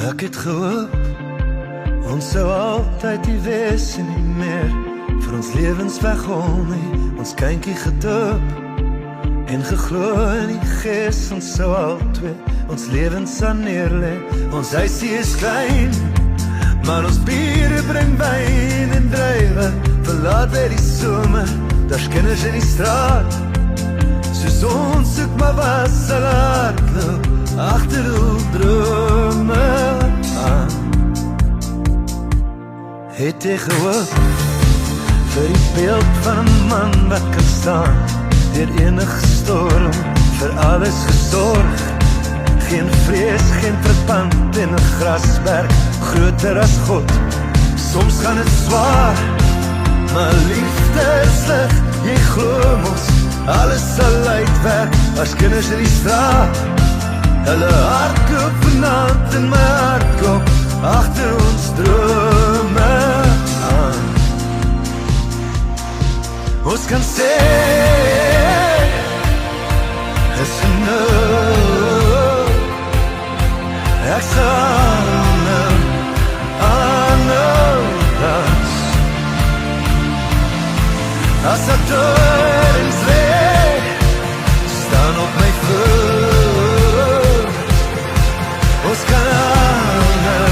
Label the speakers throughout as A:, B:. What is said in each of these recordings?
A: Ek het gehoop ons sou altyd die wees en nie meer vir ons lewens weghol nie, ons kindjie gedoop en geglo in die gees, ons sou altyd ons lewens aan neerlê. Ons huisie is klein, maar ons bure bring wyn en druiwe, verlaat by die somer, daar's kinders in die straat, soos ons soek maar was sal hardloop agter hul drome aan. Het jy gehoop vir die beeld van 'n man wat kan staan deur enige storm, vir alles gesorg, geen vrees, geen verband en 'n grasberg groter as God. Soms gaan dit swaar, maar liefde is lig, jy glo mos alles sal uitwerk as kinders in die straat. Hulle hart klop vanaand in my hart klop agter ons drome aan. Ons kan sê is genoeg. Ek sal aanhou dans as ek dorens lê, staan op my voet. Ons kan aanhou.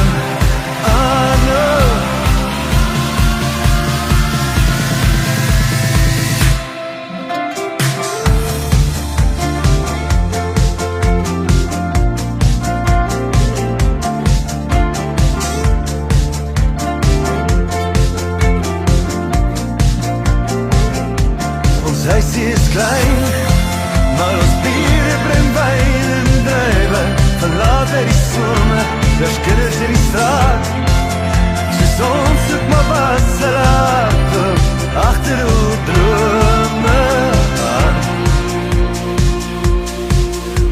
A: Ons huisie is klein, maar ons biere bring wyn en druiwe, verlaat by die somer, daar's kinders in die straat, soos ons soek maar was sal hardloop agter hul drome aan.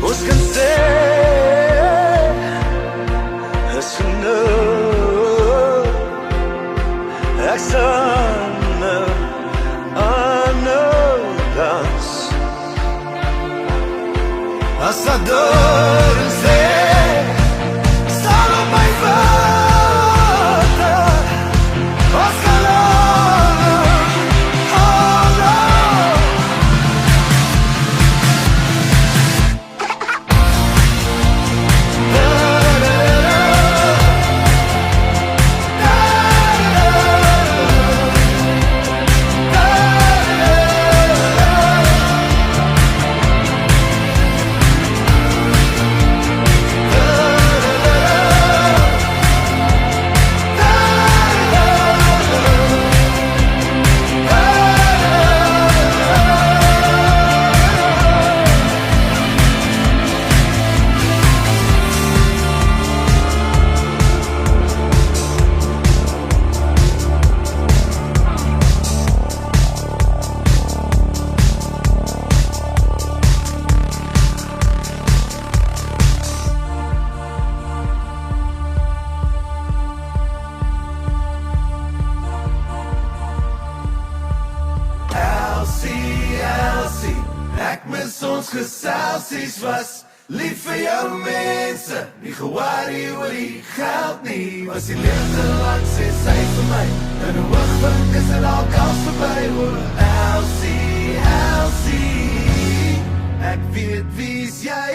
A: Ons kan sê is genoeg. Ek sal aanhou dans as ek dorens lê, staan op my voete. Ons kan aanhou. Elsie, ek mis ons geselsies, was lief vir jou mense, nie ge-worry oor die geld nie, was die lewe te lang, sê sy vir my, in 'n oogwink is dit al kans verby. Elsie, Elsie, ek weet wie's jy,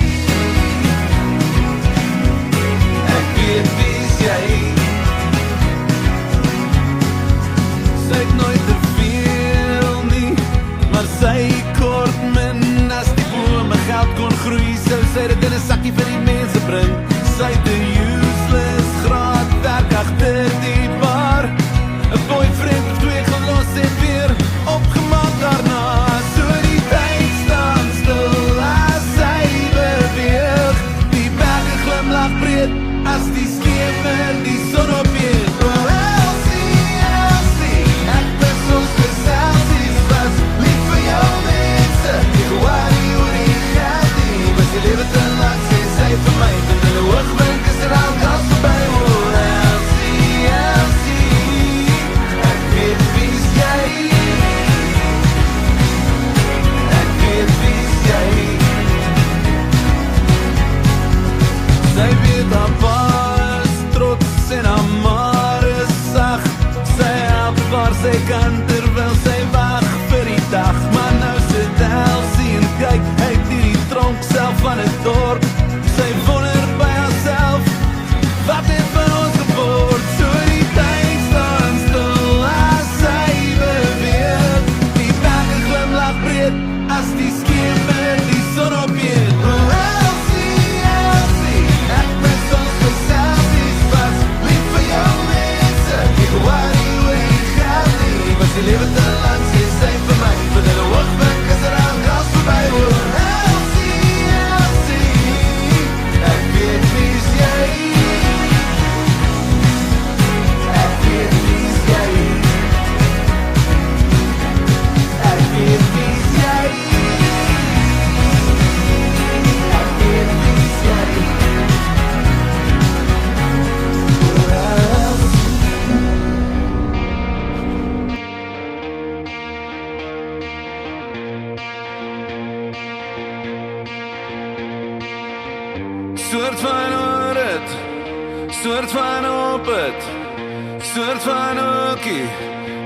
A: ek weet wie's jy. Sy het nooit te veel nie, maar sy kort min, as die bome geld kon groei, sou sy dit in 'n sakkie vir die mense bring. Sy het 'n useless graad werk agter die bar, 'n boyfriend of twee gelos en weer opgemaak daarna. So die tyd staan stil as sy beweeg, die berge glimlag breed as die skemer die son opweeg. Lewe te lang, sê sy vir my, en in 'n oogwink is dit al kans verby. Elsie, Elsie, ek weet wie's jy, ek weet wie's jy.
B: weet haar pa is trots en haar maar is sag. Sy help waar sy kan terwyl sy wag vir die dag. Maar nou sit Elsie en kyk uit die tronk self van het dorp. Sy wonder by haarself, wat het van ons geword? So die tyd staan stil as sy beweeg. Die berge glimlag breed as die skeef met die son opheet. Oh Elsie, Elsie, ek mis ons vir selfies was. Lief vir jou mense, ek waar die oor die geld nie. Was die lewe te lang, sê sy vir my. Vir die hoogweg is al gas voorbij. Oh Elsie, Elsie, ek weet wie is jy. Ek weet wie is jy. Ek weet wie is jy. Ek weet wie is jy. Oh Elsie. Soort van oor het, soort van op het, soort van ookie,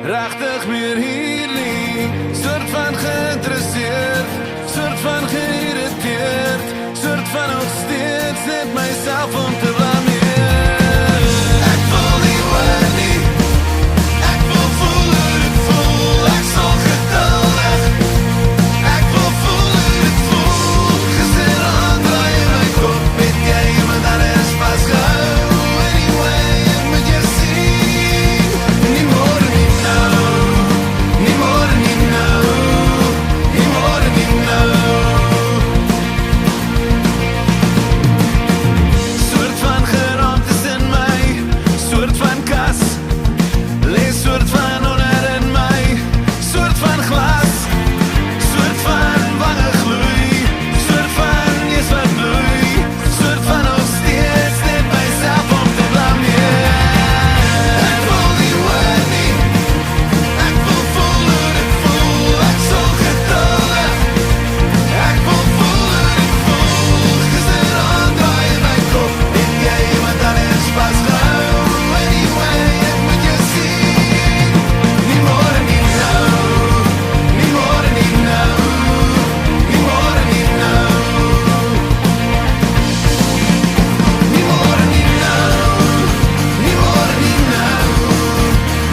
B: rechtig meer hier lieg. Soort van geïnteresseerd, soort van geïrriteerd, soort van nog steeds net myself om te blameer. Ek voel nie waar nie, ek wil voel hoe dit voel, ek sal geduldig. Ek wil voel hoe dit voel, gister aandraai in my kop, weet jy iemand anders vastgehou. Anyway, ek moet jou sien, nie môre nie nou, nie môre nie nou, nie môre nie nou. Soort van geraamtes in my, soort van kas, lees soort van onder in my, soort van glas, soort van wange gloei, soort van neus wat bloei, soort van nog steeds net myself om te blameer. Ek wil nie hoor nie, ek wil voel hoe dit voel, ek sal geduldig. Ek wil voel hoe dit voel, gister aandraai in my kop, weet jy iemand anders vastgehou. Anyway, ek moet jou sien, nie môre nie nou, nie môre nie nou, nie môre nie nou, nie môre nie nou, nie môre nie nou,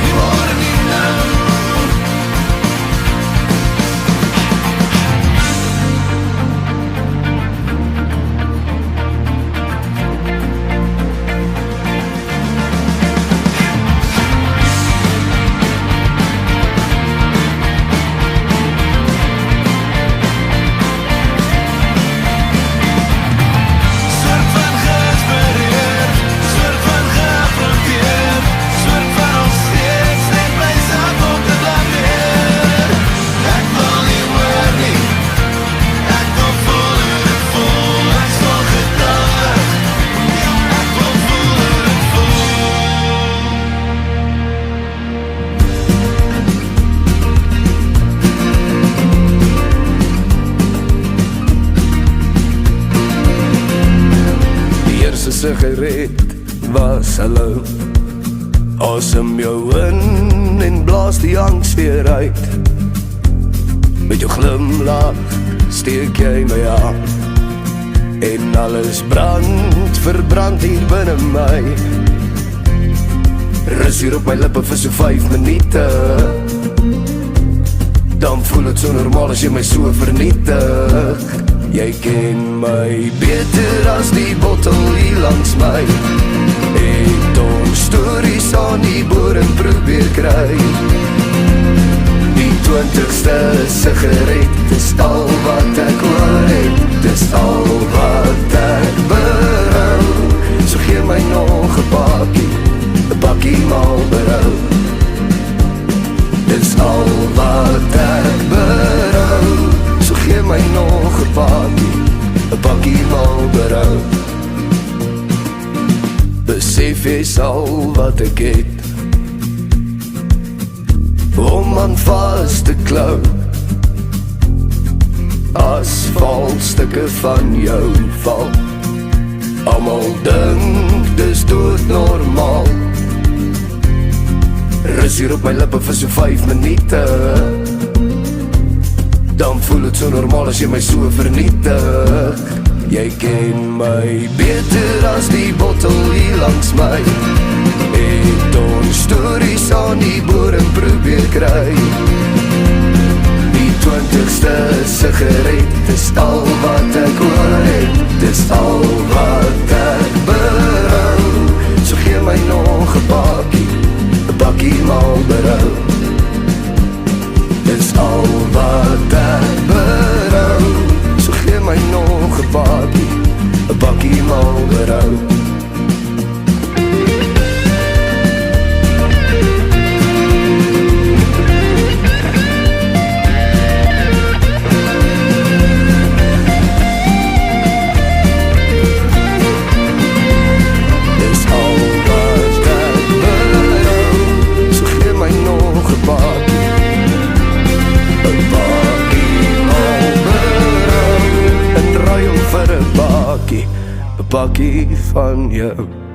B: nie môre nie nou. Soort van geïnspireerd, soort van geaffronteerd, soort van nog steeds net myself om te blameer. Ek wil nie hoor nie, ek wil voel hoe dit voel, ek sal geduldig. Ek wil voel hoe dit voel. Die eerste sigaret was hallo. Asem jou in en blaas die angs weer uit. Met jou glimlach steek jy my aan. En alles brand, verbrand hier binne my. Rus hier op my lippe vir so 5 minute. Dan voel het so normaal as jy my so vernietig. Jy ken my beter as die bottel hier langs my. Het ons stories aan die boor en probeer kry. Die 20ste sigaret, dis al wat ek oor het, dis al wat ek berou. So gee my nog 'n bakkie Marlboro. Dis al wat ek berou. So gee my nog 'n bakkie Marlboro. Besef jy sal wat ek het om aan vas te klou. As valstukke van jou val,
C: Almal dink dis dood normaal. Rus hier op my lippe vir so 5 minute. Dan voel het so normaal as jy my so vernietig. Jy ken my beter as die bottel hier langs my. Het ons stories aan die boer en probeer kry. Die 20ste sigaret is al wat ek oor het. Dis al wat ek berou. So gee my nog 'n bakkie Marlboro. Dis al wat ek berou. So gee my nog 'n bakkie Marlboro. Bakkie van jou.